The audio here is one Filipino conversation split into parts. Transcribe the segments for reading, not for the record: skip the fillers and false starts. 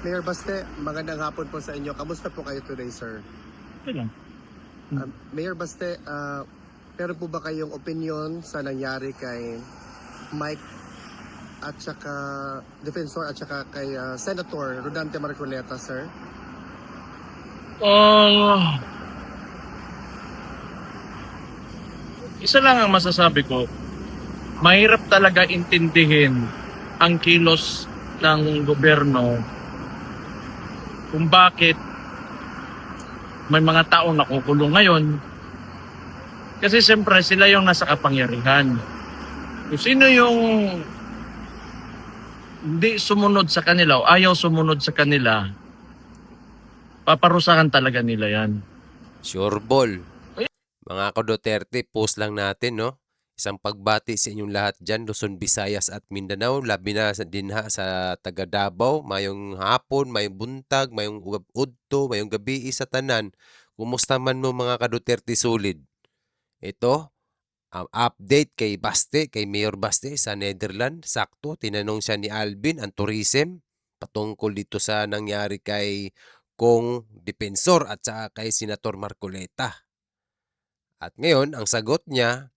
Mayor Baste, magandang hapon po sa inyo. Kamusta po kayo today, sir? Okay lang. Mayor Baste, meron po ba kayong opinion sa nangyari kay Mike at saka Defensor at saka kay Senator Rodante Marcoleta, sir? Isa lang ang masasabi ko, mahirap talaga intindihin ang kilos ng gobyerno kung bakit may mga taong nakukulong ngayon. Kasi siyempre sila yung nasa kapangyarihan. Kung sino yung hindi sumunod sa kanila o ayaw sumunod sa kanila, paparusahan talaga nila yan. Sure ball. Mga ka-Duterte, post lang natin, no? Isang pagbati sa inyong lahat dyan, Luzon, Visayas at Mindanao. Labi na sa dinha sa taga Davao. Mayong hapon, mayong buntag, mayong udto, mayong gabi sa tanan. Kumusta man mo mga ka-Duterte solid? Ito, ang update kay Baste, kay Mayor Baste sa Netherlands. Sakto, tinanong siya ni Alvin, ang tourism, patungkol dito sa nangyari kay Kong Defensor at saka kay Senator Marcoleta. At ngayon, ang sagot niya,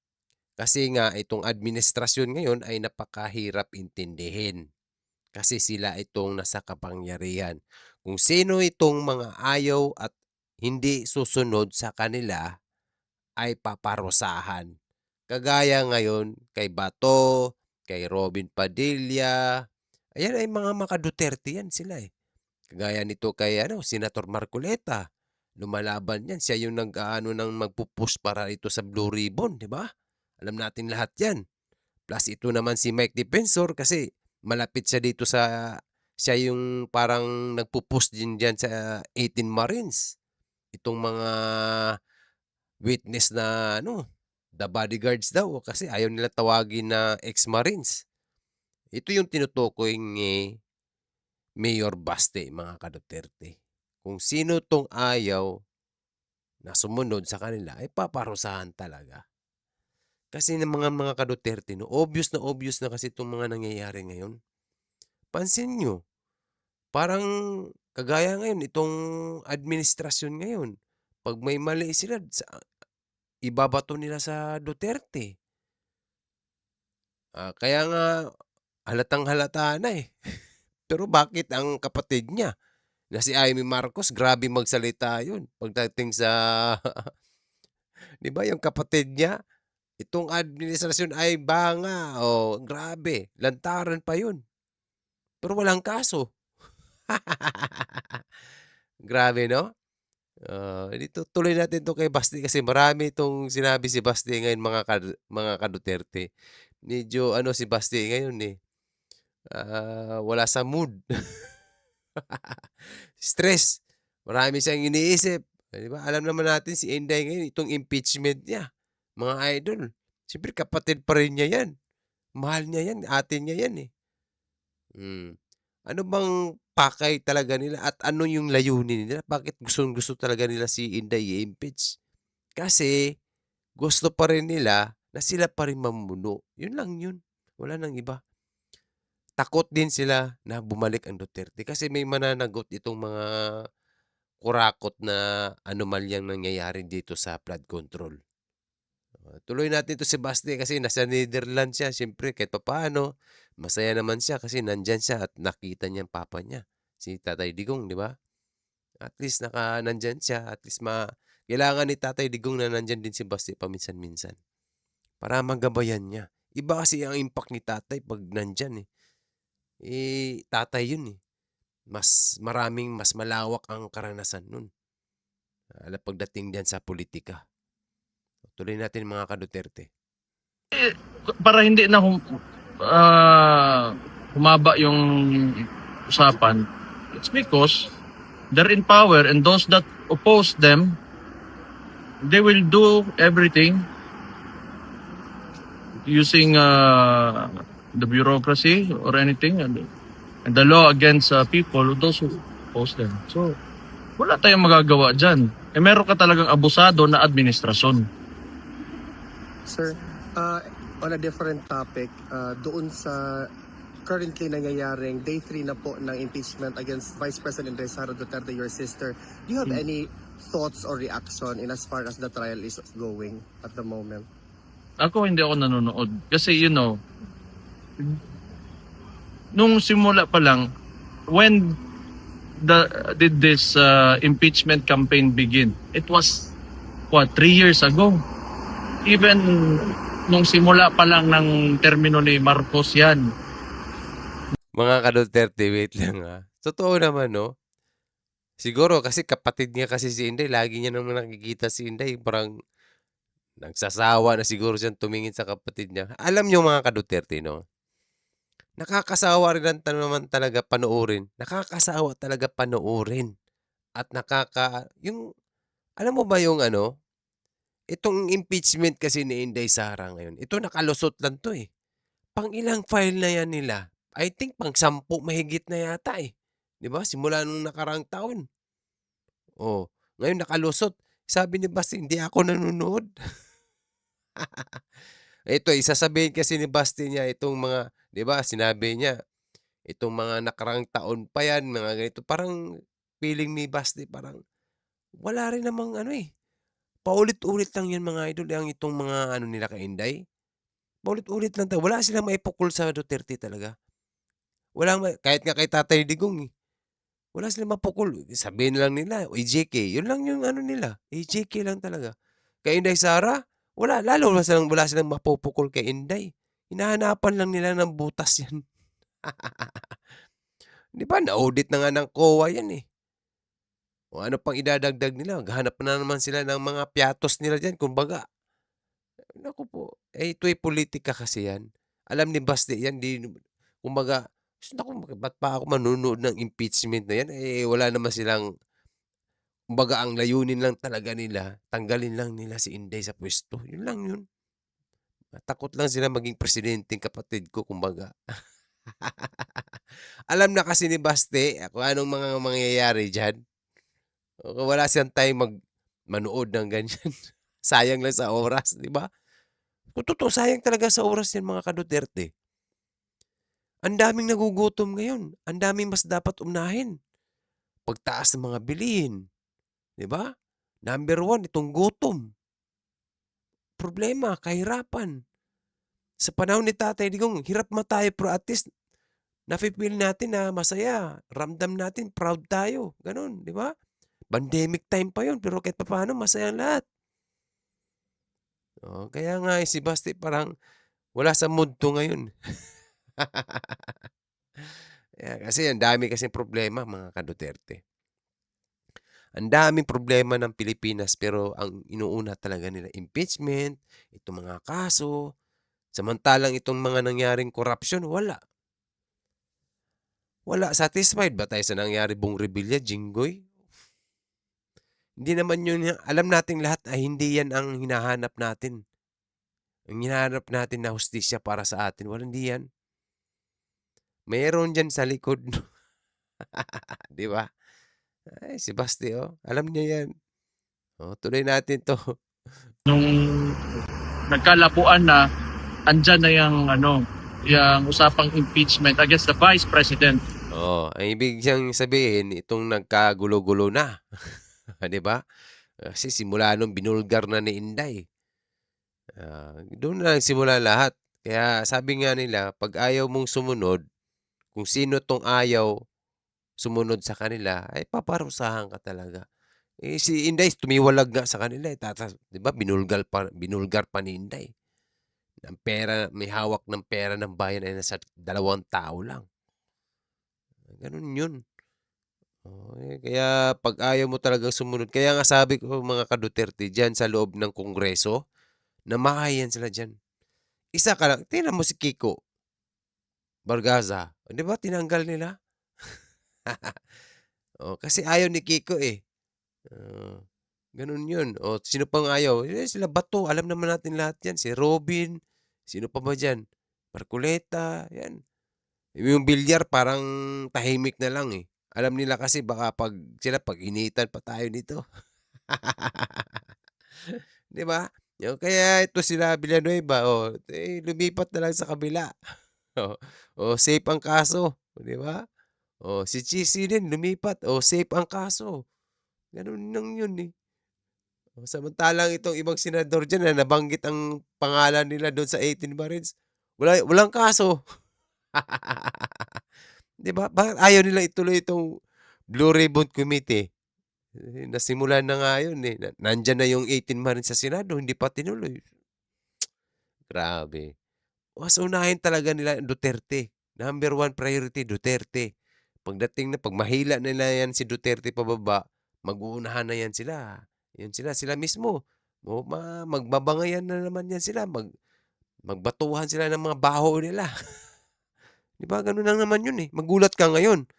kasi nga itong administrasyon ngayon ay napakahirap intindihin. Kasi sila itong nasa kapangyarihan. Kung sino itong mga ayaw at hindi susunod sa kanila ay paparusahan. Kagaya ngayon kay Bato, kay Robin Padilla, ayan ay mga maka-Duterte yan sila eh. Kagaya nito kay Senator Marcoleta. Lumalaban yan. Siya yung nag-ano nang magpupush para ito sa Blue Ribbon, di ba? Alam natin lahat yan. Plus ito naman si Mike Defensor kasi malapit siya dito siya yung parang nagpupush din dyan sa 18 Marines. Itong mga witness na the bodyguards daw kasi ayaw nila tawagin na ex-Marines. Ito yung tinutukoy ni Mayor Baste, mga ka-Duterte. Kung sino tong ayaw na sumunod sa kanila, ay paparusahan talaga. Kasi ng mga ka-Duterte, obvious na kasi itong mga nangyayari ngayon. Pansin nyo, parang kagaya ngayon, itong administrasyon ngayon, pag may mali sila, ibabato nila sa Duterte. Kaya nga, halatang halata na eh. Pero bakit ang kapatid niya, na si Amy Marcos, grabe magsalita yun. Pagdating sa, di ba yung kapatid niya, itong administrasyon ay banga. Oh, grabe. Lantaran pa yun. Pero walang kaso. Grabe, no? Dito tuloy natin to kay Basti kasi marami itong sinabi si Basti ngayon mga ka-Duterte. Medyo si Basti ngayon eh. Wala sa mood. Stress. Marami siyang iniisip. Di ba? Alam naman natin si Inday ngayon, itong impeachment niya. Mga idol. Siyempre kapatid pa rin niya yan. Mahal niya yan. Atin niya yan eh. Ano bang pakay talaga nila at ano yung layunin nila? Bakit gusto talaga nila si Inday i-impeach? Kasi gusto pa rin nila na sila pa rin mamuno. Yun lang yun. Wala nang iba. Takot din sila na bumalik ang Duterte kasi may mananagot itong mga kurakot na anomalyang nangyayari dito sa flood control. Tuloy natin to si Basti kasi nasa Netherlands siya. Siyempre kahit papaano, masaya naman siya kasi nandyan siya at nakita niya ang papa niya. Si Tatay Digong, di ba? At least nandyan siya. At least kailangan ni Tatay Digong na nandyan din si Basti paminsan-minsan. Para magabayan niya. Iba kasi ang impact ni Tatay pag nandyan eh. Tatay yun eh. Mas malawak ang karanasan nun. Pagdating diyan sa politika. Tuloy natin mga ka-Duterte. Para hindi na humaba yung usapan, it's because they're in power and those that oppose them, they will do everything using the bureaucracy or anything and the law against people, those who oppose them. So, wala tayong magagawa dyan. Meron ka talagang abusado na administrasyon. Sir, on a different topic, doon sa currently nangyayaring day 3 na po ng impeachment against Vice President Sara Duterte, your sister. Do you have any thoughts or reaction in as far as the trial is going at the moment? Ako hindi ako nanonood. Kasi nung simula pa lang, when did this impeachment campaign begin? It was, 3 years ago. Even nung simula pa lang ng termino ni Marcos yan. Mga ka-Duterte, wait lang ha. Totoo naman, no? Siguro kasi kapatid niya kasi si Inday, lagi niya naman nakikita si Inday, parang nagsasawa na siguro siyang tumingin sa kapatid niya. Alam niyo mga ka-Duterte, no? Nakakasawa rin naman talaga panoorin. Nakakasawa talaga panoorin. At alam mo ba yung itong impeachment kasi ni Inday Sara ngayon, ito nakalusot lang to eh. Pang ilang file na yan nila? I think pang 10 mahigit na yata eh. 'Di ba? Simula nung nakaraang taon. Oh, ngayon nakalusot. Sabi ni Basti, hindi ako nanonood. Ito, isasabihin kasi ni Basti niya itong mga, 'di ba? Sinabi niya, itong mga nakaraang taon pa yan, mga ganito. Parang feeling ni Basti, parang wala rin namang paulit-ulit lang yan mga idol, ang itong mga nila kay Inday. Paulit-ulit lang wala silang maipukol sa Duterte talaga. Kahit nga kay Tatay Digong wala silang mapukol. Sabihin lang nila, EJK. Yun lang yung nila. EJK lang talaga. Kay Inday Sara, wala silang mapupukol kay Inday. Hinahanapan lang nila ng butas yan. Di ba? Na-audit na nga ng COA yan eh. O ano pang idadagdag nila? Maghanap na naman sila ng mga piatos nila dyan. Kumbaga, naku po, ito'y politika kasi yan. Alam ni Basti yan, kumbaga, naku, ba't pa ako manunood ng impeachment na yan? Wala naman silang, kumbaga, ang layunin lang talaga nila, tanggalin lang nila si Inday sa pwesto. Yun lang yun. Takot lang sila maging presidenteng kapatid ko, kumbaga. Alam na kasi ni Basti kung anong mga mangyayari dyan. Wala siyang time manood ng ganyan. Sayang lang sa oras, di ba? Totoo, sayang talaga sa oras yan mga ka-Duterte. Ang daming nagugutom ngayon. Ang daming mas dapat unahin. Pagtaas ng mga bilihin. Di ba? Number 1, itong gutom. Problema, kahirapan. Sa panahon ni Tatay Digong, hirap tayo pero at least nafe-feel natin na masaya. Ramdam natin, proud tayo. Ganon, di ba? Pandemic time pa yun, pero kahit paano masaya ang lahat. Kaya nga si Basti parang wala sa mood to ngayon. Kasi ang dami kasing problema mga ka-Duterte. Ang daming problema ng Pilipinas pero ang inuuna talaga nila impeachment, itong mga kaso, samantalang itong mga nangyaring korupsyon, wala. Wala. Satisfied ba tayo sa nangyari Bong Revilla, Jinggoy? Hindi naman yun, alam nating lahat ay hindi yan ang hinahanap natin. Ang hinahanap natin na hustisya para sa atin, wala, hindi yan. Mayroon dyan sa likod. Di ba? Ay, si Basti, alam niya yan. Tuloy natin to. Nung nagkalapuan na, andyan na yung usapang impeachment against the Vice President. Ang ibig siyang sabihin, itong nagkagulo-gulo na. Di ba? Kasi simula nung binulgar na ni Inday. Doon na nagsimula lahat. Kaya sabi nga nila, pag ayaw mong sumunod, kung sino tong ayaw sumunod sa kanila, ay paparusahan ka talaga. Si Inday, tumiwalag nga sa kanila. Di ba? Binulgar pa ni Inday. Ang pera, may hawak ng pera ng bayan ay nasa 2 tao lang. Ganun yun. Kaya pag ayaw mo talagang sumunod, kaya nga sabi ko mga ka-Duterte dyan sa loob ng Kongreso, namahayan sila dyan. Isa ka lang, tingnan mo si Kiko Bargaza. Di ba tinanggal nila? Kasi ayaw ni Kiko eh. Ganun yun. Sino pang ayaw? Sila Bato, alam naman natin lahat yan. Si Robin, sino pa ba dyan? Marcoleta, yan. Yung bilyar parang tahimik na lang eh. Alam nila kasi baka pag initan pa tayo nito. Di ba? Kaya ito sila Villanueva, lumipat na lang sa kabila. Oh, oh, safe ang kaso, 'di ba? Oh, si Cheesy din lumipat, oh, safe ang kaso. Gano'n lang 'yun, eh. Oh, samantalang itong ibang senador diyan na nabanggit ang pangalan nila do'n sa 18 Barrels, walang kaso. 'Di ba? Bakit ayaw nilang ituloy itong Blue Ribbon Committee? Eh, nasimulan na nga 'yun, eh, nandiyan na yung 18 Marines sa Senado, hindi pa tinuloy. Grabe. Mas unahin talaga nila ang Duterte. Number one priority, Duterte. Pagdating na 'pag mahila nila 'yan si Duterte pababa, mag-uunahan na 'yan sila. 'Yun sila mismo. O magbabangayan na naman 'yan sila, magbatuhan sila ng mga baho nila. 'Di ba gano'n lang naman 'yun, eh. Magulat ka ngayon,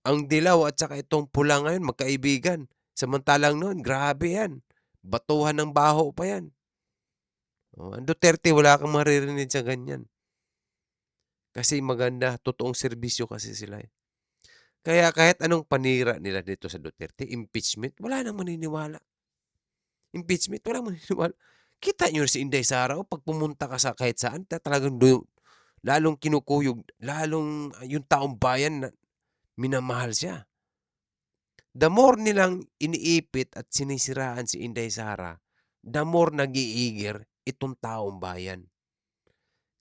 ang dilaw at saka itong pula ngayon magkaibigan. Samantalang noon grabe 'yan, batuhan ng baho pa 'yan. Oh, ang Duterte wala kang maririnig sa ganyan. Kasi maganda, totoong serbisyo kasi sila, eh. Kaya kahit anong panira nila dito sa Duterte, impeachment, wala nang maniniwala. Impeachment, walang maniniwala. Kita niyo si Inday Sara, oh, 'pag pumunta ka sa kahit saan talagang lalong kinukuyog, lalong yung taong bayan na minamahal siya. The more nilang iniipit at sinisiraan si Inday Sara, the more nag-iigir itong taong bayan.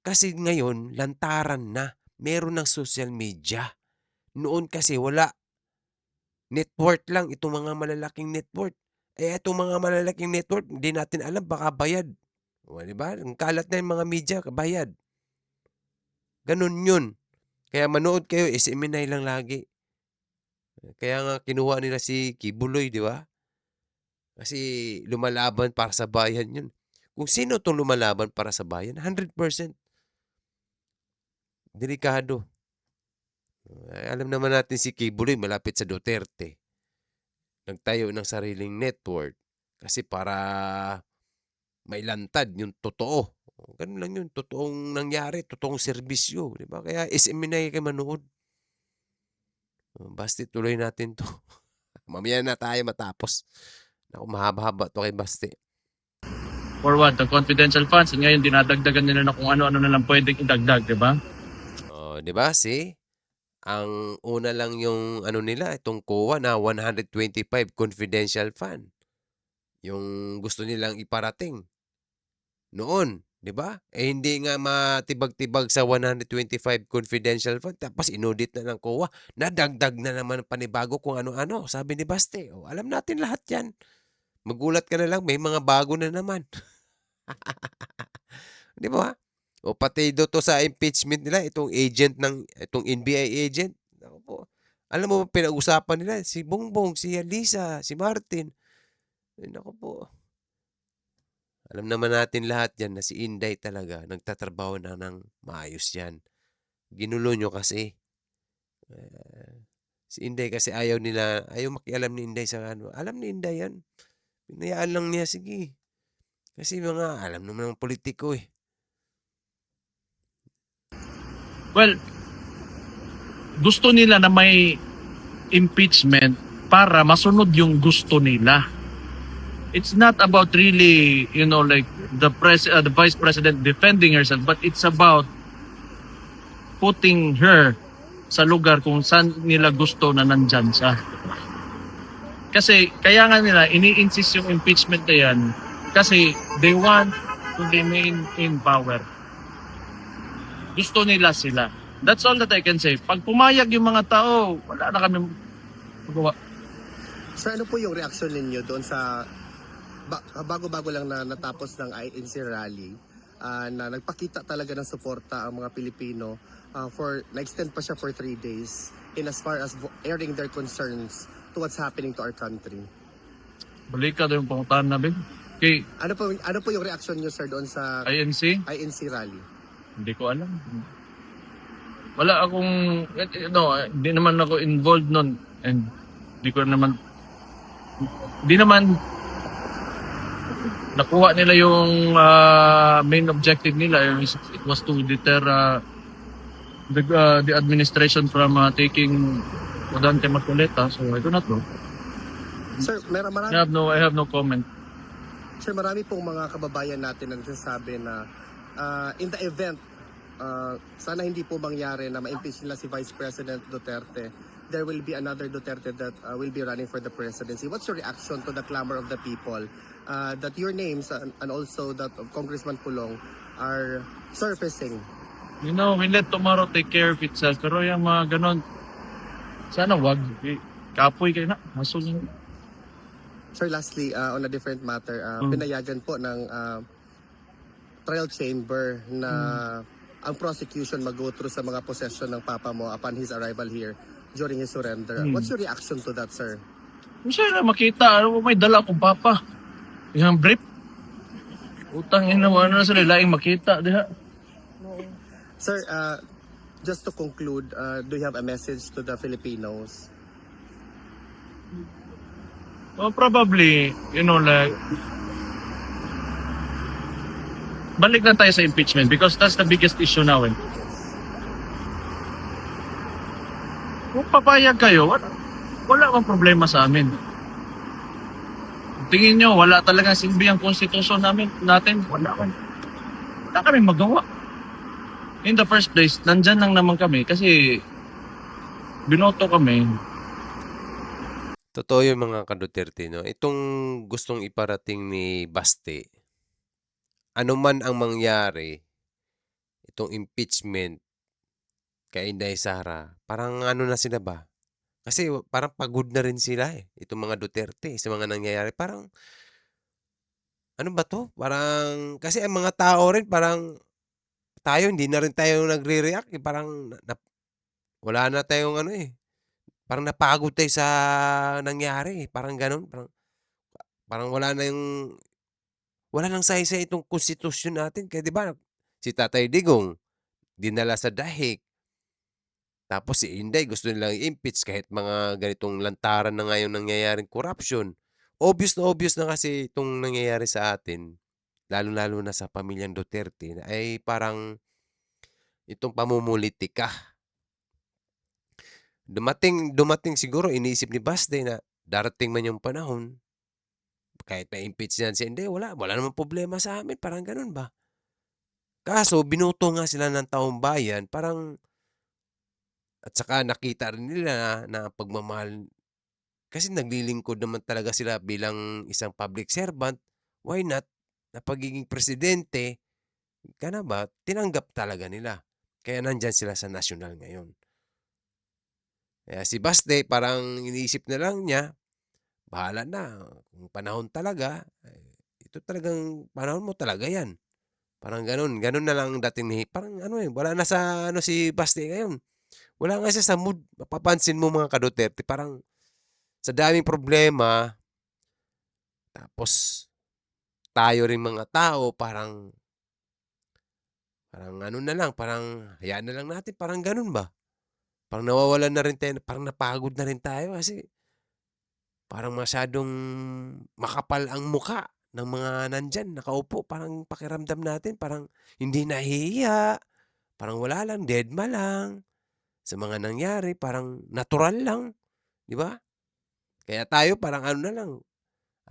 Kasi ngayon, lantaran na. Meron ng social media. Noon kasi wala. Network lang itong mga malalaking network. Eh itong mga malalaking network, hindi natin alam, baka bayad. O, di ba? Ang kalat na yung mga media, bayad. Ganun yun. Kaya manood kayo, SMNI lang lagi. Kaya nga kinuha nila si Kibuloy, di ba? Kasi lumalaban para sa bayan yun. Kung sino itong lumalaban para sa bayan, 100% delikado. Alam naman natin si Kibuloy malapit sa Duterte. Nagtayo ng sariling network kasi para mailantad yung totoo. Ganun lang yun, totoong nangyari, totoong serbisyo, di ba? Kaya SMNI kayo manood. Basti, tuloy natin to. Mamaya na tayo matapos. Naku, mahaba-haba to kay Basti. For what? The confidential funds. Ngayon, dinadagdagan nila na kung ano-ano na lang pwedeng idagdag, di ba? Oh, di ba? See? Ang una lang yung ano nila, itong COA na 125 confidential fund. Yung gusto nilang iparating. Noon, di ba? Eh hindi nga matibag-tibag sa 125 confidential fund. Tapos inudit na ng COA. Nadagdag na naman panibago kung ano-ano. Sabi ni Baste, oh, alam natin lahat yan. Magulat ka na lang, may mga bago na naman. Di ba? O pati to sa impeachment nila, itong NBI agent. Ako po. Alam mo, pinag-usapan nila, si Bongbong, si Alisa, si Martin. Ay, naku po. Alam naman natin lahat yan na si Inday talaga, nagtatrabaho na ng maayos yan. Ginulo nyo kasi. Si Inday kasi ayaw makialam ni Inday sa ano. Alam ni Inday yan. Pinayaan lang niya, sige. Kasi alam naman ng politiko eh. Well, gusto nila na may impeachment para masunod yung gusto nila. It's not about really, like the vice president defending herself, but it's about putting her sa lugar kung saan nila gusto na nandyan siya. Kasi kaya nga nila ini-insist yung impeachment na yan kasi they want to remain in power. Gusto nila sila. That's all that I can say. Pag pumayag yung mga tao, wala na kami magawa. Sir, ano po yung reaction ninyo doon sa bago-bago lang na natapos ng INC rally na nagpakita talaga ng suporta ang mga Pilipino na-extend pa siya for 3 days in as far as airing their concerns to what's happening to our country. Balik ka doon pangutan na, Ben. Okay, Ano po yung reaction niyo, sir, doon sa INC? INC rally? Hindi ko alam. Wala akong, hindi naman ako involved nun. And hindi naman nakuha nila yung main objective nila. It was to deter the administration from taking Rodante Marcoleta. So I do not know. Sir, I have no comment. Sir, marami pong mga kababayan natin na nagsasabi na in the event sana hindi po mangyari na ma-impeach nila si Vice President Duterte. There will be another Duterte that will be running for the presidency. What's your reaction to the clamor of the people that your names and also that of Congressman Pulong are surfacing? You know, we let tomorrow take care of itself. Pero yung mga ganon, sana wag. Kapoy kayo na. Hasol yun. Sir, lastly, on a different matter, pinayagan po ng trial chamber na ang prosecution mag-go through sa mga possession ng papa mo upon his arrival here during his surrender. What's your reaction to that, sir? Masaya na makita. Ano, may dala akong papa. Yung brief. Utang ina mo. Ano na sila laing makita. Diha. Sir, just to conclude, do you have a message to the Filipinos? Well, probably, you know, like, balik na tayo sa impeachment because that's the biggest issue now. Eh. Kung papayag kayo, wala bang problema sa amin. Tingin nyo, wala talagang silbi ang konstitusyon natin. Wala kami magawa. In the first place, nandyan lang naman kami kasi binoto kami. Totoo yung mga ka-Duterte, no? Itong gustong iparating ni Baste, ano man ang mangyari, itong impeachment kay Inday Sara, parang ano na sila ba? Kasi parang pagod na rin sila eh. Itong mga Duterte sa mga nangyayari. Parang, ano ba to? Parang, kasi ang mga tao rin, parang, tayo, hindi na rin tayo nagre-react. Eh. Parang, wala na tayong ano eh. Parang napagod tayo sa nangyari. Parang ganun. Parang wala na yung wala nang saysay itong konstitusyon natin. Kaya di ba si Tatay Digong dinala sa dahig. Tapos si Inday gusto nilang i-impeach kahit mga ganitong lantaran na ngayon nangyayaring corruption. Obvious na kasi itong nangyayari sa atin, lalo-lalo na sa pamilyang Duterte, ay parang itong pamumulitika. Dumating siguro iniisip ni Baste na darating man yung panahon, kahit na-impeach yan si Inday, wala namang problema sa amin, parang ganun ba? Kaso binoto nga sila ng taong bayan, parang at saka nakita rin nila na pagmamahal kasi naglilingkod naman talaga sila bilang isang public servant. Why not? Na pagiging presidente, ka na ba? Tinanggap talaga nila. Kaya nandyan sila sa national ngayon. Kaya si Baste, parang iniisip na lang niya, bahala na. Kung panahon talaga, ito talagang panahon mo talaga yan. Parang ganun na lang dating ni, parang ano eh, wala na sa ano si Baste ngayon. Wala nga siya sa mood. Mapapansin mo mga ka-Duterte, parang sa daming problema, tapos tayo rin mga tao, parang ano na lang, parang hayaan na lang natin, parang ganun ba? Parang nawawalan na rin tayo, parang napagod na rin tayo kasi parang masyadong makapal ang muka ng mga nandyan, nakaupo, parang pakiramdam natin, parang hindi nahihiya, parang wala lang, deadma lang. Sa mga nangyari, parang natural lang, di ba? Kaya tayo parang ano na lang,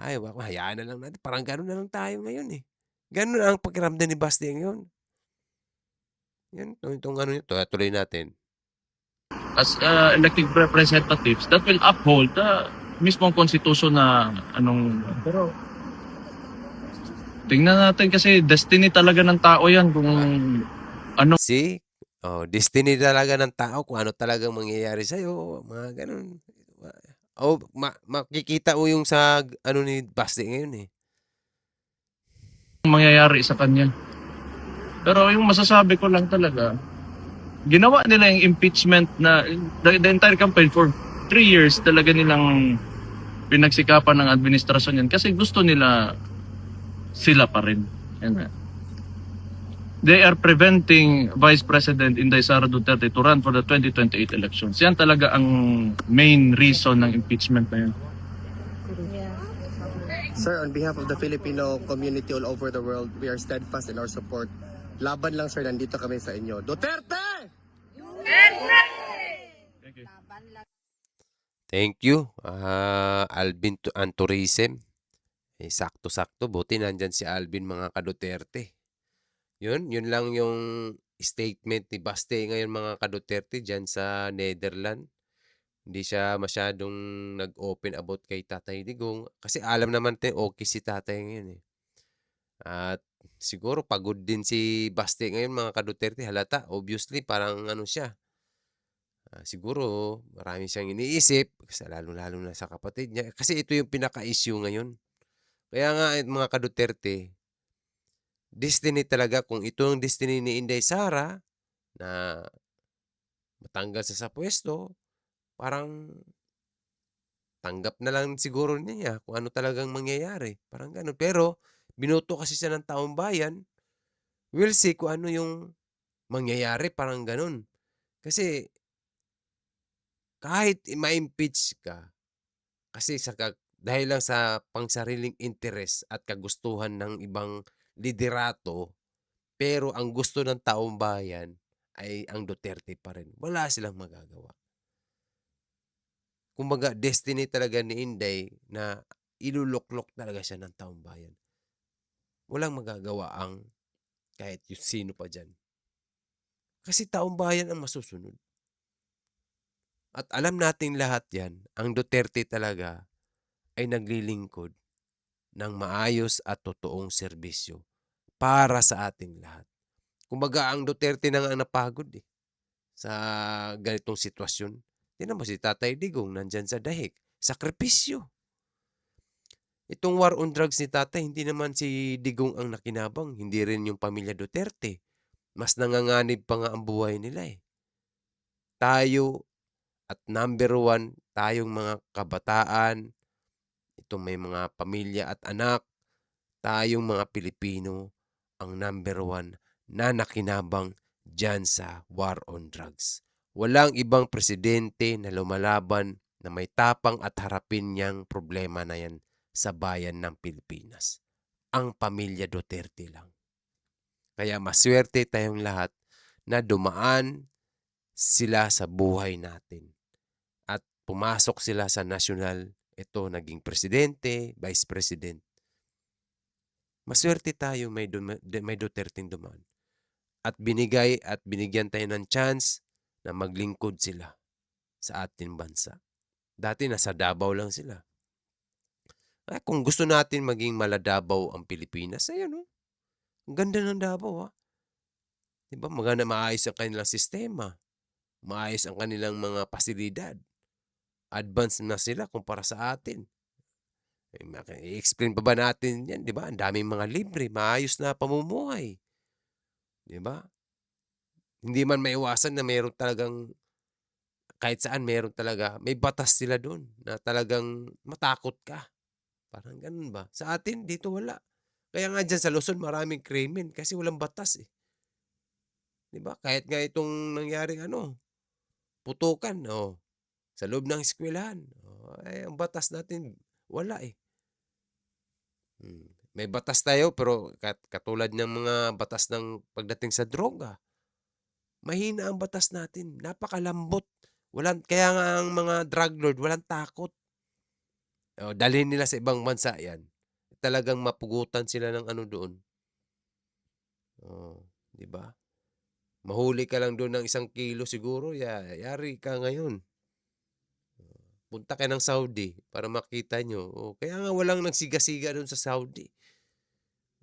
ay wala, hayaan na lang natin, parang gano'n na lang tayo ngayon eh. Gano'n ang pakiramdam ni Basti ngayon. Yan, itong ano nito, tuloy natin. As elected representatives that will uphold the mismong konstitusyon na anong pero tingnan natin kasi destiny talaga ng tao yan kung ano See? Oh, destiny talaga ng tao kung ano talagang mangyayari sa'yo, mga ganun. Oh, makikita mo yung sa ano ni Basti ngayon eh. mangyayari sa kanya. Pero yung masasabi ko lang talaga, ginawa nila yung impeachment na the entire campaign for 3 years talaga nilang pinagsikapan ng administrasyon yan kasi gusto nila sila pa rin. Yan. They are preventing Vice President Inday Sara Duterte to run for the 2028 elections. Yan talaga ang main reason ng impeachment na yan. Sir, on behalf of the Filipino community all over the world, we are steadfast in our support. Laban lang, sir, nandito kami sa inyo. Duterte! Thank you. Thank you, Alvin and Tourism. Eh, sakto-sakto, buti nandyan si Alvin mga ka-Duterte. Yun lang yung statement ni Baste ngayon mga ka-Duterte diyan sa Netherlands. Hindi siya masyadong nag-open about kay Tatay Digong kasi alam naman natin okey si tatay ngayon, eh. At siguro pagod din si Baste ngayon mga ka-Duterte halata obviously parang ano siya, siguro marami siyang iniisip sa lalong-lalo na sa kapatid niya kasi ito yung pinaka-issue ngayon. Kaya nga mga ka-Duterte, destiny talaga kung ito ang destiny ni Inday Sara na matanggal siya sa puwesto, parang tanggap na lang siguro niya kung ano talagang mangyayari, parang gano'n. Pero binoto kasi siya ng taong bayan, we'll see kung ano yung mangyayari, parang gano'n. Kasi kahit ma-impeach ka kasi dahil lang sa pangsariling interes at kagustuhan ng ibang liderato, pero ang gusto ng taong bayan ay ang Duterte pa rin, wala silang magagawa. Kumbaga destiny talaga ni Inday na iluluklok talaga siya ng taong bayan. Walang magagawa ang kahit yung sino pa diyan. Kasi taong bayan ang masusunod. At alam nating lahat 'yan, ang Duterte talaga ay naglilingkod ng maayos at totoong serbisyo para sa ating lahat. Kumbaga ang Duterte na nga ang napagod, eh, sa ganitong sitwasyon. Tingnan mo si Tatay Digong nandiyan sa dahig, sakripisyo. Itong war on drugs ni tatay, hindi naman si Digong ang nakinabang, hindi rin yung pamilya Duterte. Mas nanganganib pa nga ang buhay nila eh. Tayo at number one, tayong mga kabataan, itong may mga pamilya at anak, tayong mga Pilipino, ang number one na nakinabang dyan sa war on drugs. Walang ibang presidente na lumalaban na may tapang at harapin niyang problema na yan sa bayan ng Pilipinas. Ang pamilya Duterte lang. Kaya maswerte tayong lahat na dumaan sila sa buhay natin. At pumasok sila sa nasyonal, ito naging presidente, vice president. Maswerte tayo may Duterteng dumaan. At binigay at binigyan tayo ng chance na maglingkod sila sa ating bansa. Dati nasa Davao lang sila. Kung gusto natin maging maladabaw ang Pilipinas, ayan oh. Ang ganda ng Davao ah. 'Di ba? Maganda maayos ang kanilang sistema. Maayos ang kanilang mga pasilidad. Advance na sila kumpara sa atin. I-explain pa ba natin 'yan, 'di ba? Ang daming mga libre, maayos na pamumuhay. 'Di ba? Hindi man maiwasan na meron talagang kahit saan meron talaga, may batas sila do'n na talagang matakot ka. Parang gano'n ba? Sa atin dito wala. Kaya nga diyan sa Luzon maraming krimen kasi walang batas, eh. 'Di ba? Kahit nga itong nangyaring ano, putukan, oh, sa loob ng eskuwelahan. Oh, eh, ang batas natin wala, eh. May batas tayo pero katulad ng mga batas ng pagdating sa droga, mahina ang batas natin, napakalambot. Kaya nga ang mga drug lord walang takot. Oh, dalhin nila sa ibang bansa 'yan. Talagang mapugutan sila ng ano doon. Oh, 'di ba? Mahuli ka lang doon ng 1 kilo siguro yari ka ngayon. Punta kayo ng Saudi para makita nyo. Oh, kaya nga walang nagsiga-siga doon sa Saudi.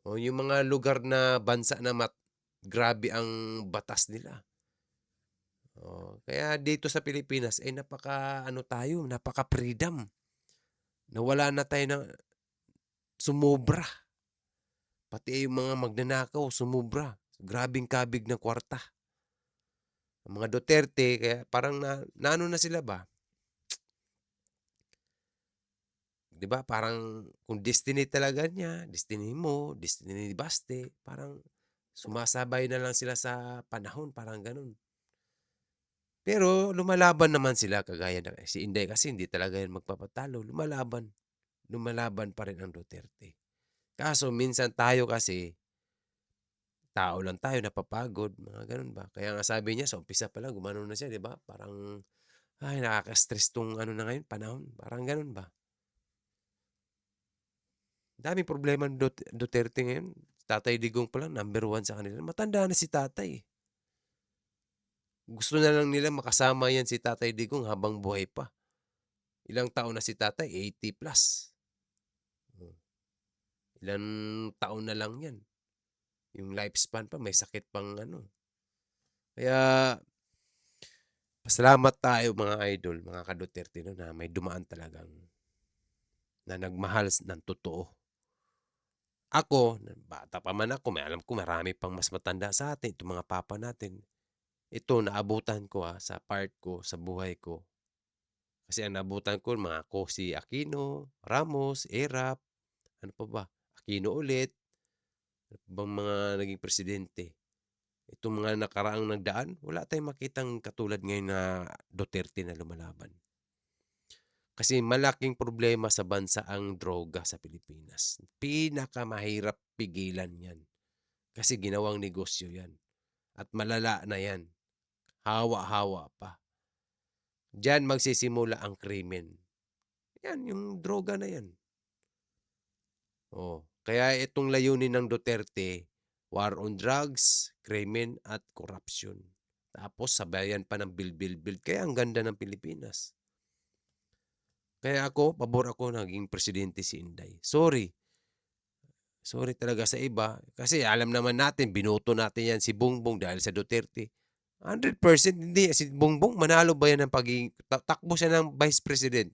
Oh, yung mga lugar na bansa na grabe ang batas nila. Oh, kaya dito sa Pilipinas ay napaka-freedom. Nawala na tayo ng sumobra. Pati yung mga magnanakaw sumobra. Grabing kabig ng kwarta. Ang mga Duterte kaya parang naano na sila ba? 'Di ba parang kung destiny talaga niya, destiny mo, destiny ni Baste, parang sumasabay na lang sila sa panahon, parang gano'n. Pero lumalaban naman sila kagaya ng si Inday kasi hindi talaga yan magpapatalo, lumalaban. Lumalaban pa rin ang Duterte. Kaso minsan tayo kasi, tao lang tayo, napapagod, mga gano'n ba. Kaya nga sabi niya sa umpisa pa lang gumanon na siya, 'di ba? Parang, ay nakaka-stress 'tong ano na ngayon, panahon, parang gano'n ba. Daming problema ng Duterte ngayon. Tatay Digong pa lang number one sa kanila. Matanda na si tatay, eh. Gusto na lang nila makasama yan si Tatay Digong habang buhay pa. Ilang taon na si Tatay? 80 plus. Oh, ilang taon na lang yan. Yung lifespan pa, may sakit pang ano. Kaya, pasalamat tayo mga idol, mga ka-Duterte no, na may dumaan talagang na nagmahal ng totoo. Ako, bata pa man ako, may alam ko marami pang mas matanda sa atin, itong mga papa natin. Ito, naabutan ko sa part ko, sa buhay ko. Kasi ang naabutan ko, mga ko si Aquino, Ramos, Erap, ano pa ba? Aquino ulit, ano pa bang mga naging presidente. Itong mga nakaraang nagdaan, wala tayong makitang katulad ngayon na Duterte na lumalaban. Kasi malaking problema sa bansa ang droga sa Pilipinas. Pinakamahirap pigilan yan. Kasi ginawang negosyo yan. At malala na yan. Hawa-hawa pa. Diyan magsisimula ang krimen. Yan, yung droga na yan. Oh, kaya itong layunin ng Duterte, war on drugs, krimen at corruption. Tapos sabayan pa ng build. Kaya ang ganda ng Pilipinas. Kaya ako, pabor ako naging presidente si Inday. Sorry. Sorry talaga sa iba. Kasi alam naman natin, binoto natin yan si Bongbong dahil sa Duterte. 100% hindi. Si Bongbong, manalo ba yan ng pagiging... Takbo siya ng vice president.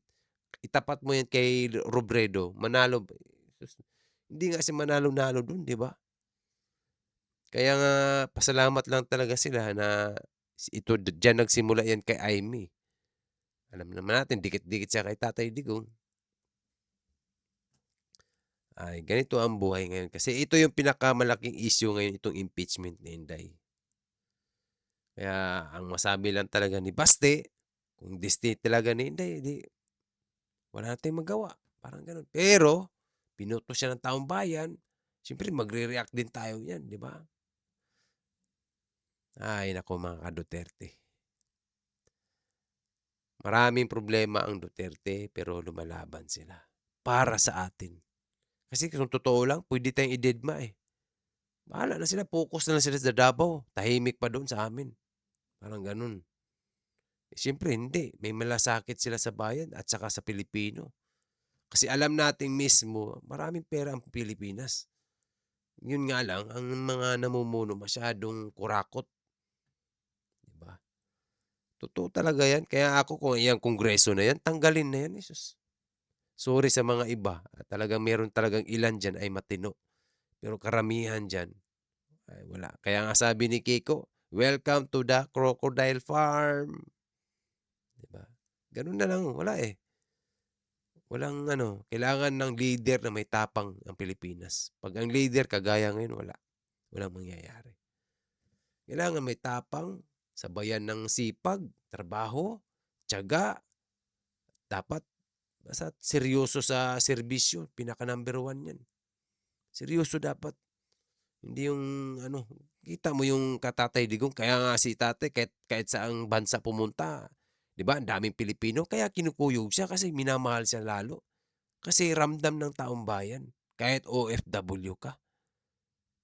Itapat mo yan kay Robredo. Manalo. Hindi nga si manalo-nalo dun, di ba? Kaya nga, pasalamat lang talaga sila na ito, dyan nagsimula yan kay Amy. Alam naman natin, dikit-dikit siya kay Tatay Digong. Ay, ganito ang buhay ngayon. Kasi ito yung pinakamalaking issue ngayon, itong impeachment ni Inday. Kaya, ang masabi lang talaga ni Baste, kung destiny talaga ni Inday, di, wala natin magawa. Parang ganun. Pero, binoto siya ng taong bayan, siyempre magre-react din tayo yan, di ba? Ay, nako mga ka-Duterte. Maraming problema ang Duterte, pero lumalaban sila. Para sa atin. Kasi kung totoo lang, pwede tayong idedma eh. Bahala na sila, focus na lang sila sa Davao. Tahimik pa doon sa amin. Parang ganun. Siyempre hindi. May malasakit sila sa bayan at saka sa Pilipino. Kasi alam natin mismo, maraming pera ang Pilipinas. Yun nga lang, ang mga namumuno masyadong kurakot. Diba? Totoo talaga yan. Kaya ako kung yung kongreso na yan, tanggalin na yan. Jesus. Sorry sa mga iba. Talagang meron talagang ilan dyan ay matino. Pero karamihan dyan, ay wala. Kaya nga sabi ni Kiko, welcome to the crocodile farm. Diba? Ganun na lang. Wala eh. Walang kailangan ng leader na may tapang ang Pilipinas. Pag ang leader kagaya ngayon, wala. Walang mangyayari. Kailangan may tapang, sabayan ng sipag, trabaho, tiyaga. Dapat basta seryoso sa serbisyo. Pinaka number 1 yan. Seryoso dapat. Hindi yung kita mo yung katatay Digong. Kaya nga si tatay, kahit saang bansa pumunta, di ba, ang daming Pilipino. Kaya kinukuyog siya kasi minamahal siya lalo. Kasi ramdam ng taong bayan. Kahit OFW ka.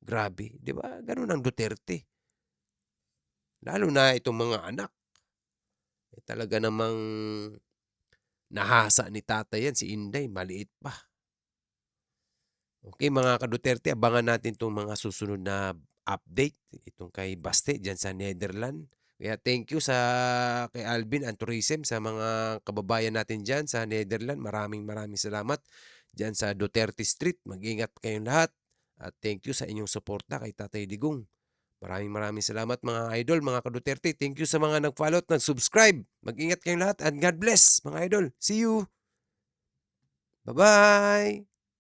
Grabe. Di ba? Ganun ang Duterte. Lalo na itong mga anak. Talaga namang nahasa ni tatay yan. Si Inday, maliit pa. Okay mga ka-Duterte, abangan natin itong mga susunod na update. Itong kay Baste dyan sa Netherlands. Kaya thank you kay Alvin and Tourism sa mga kababayan natin dyan sa Netherlands. Maraming salamat dyan sa Duterte Street. Mag-ingat kayong lahat. At thank you sa inyong suporta kay Tatay Digong. Maraming salamat mga idol, mga ka-Duterte. Thank you sa mga nag-follow at nag-subscribe. Mag-ingat kayong lahat and God bless mga idol. See you! Bye-bye!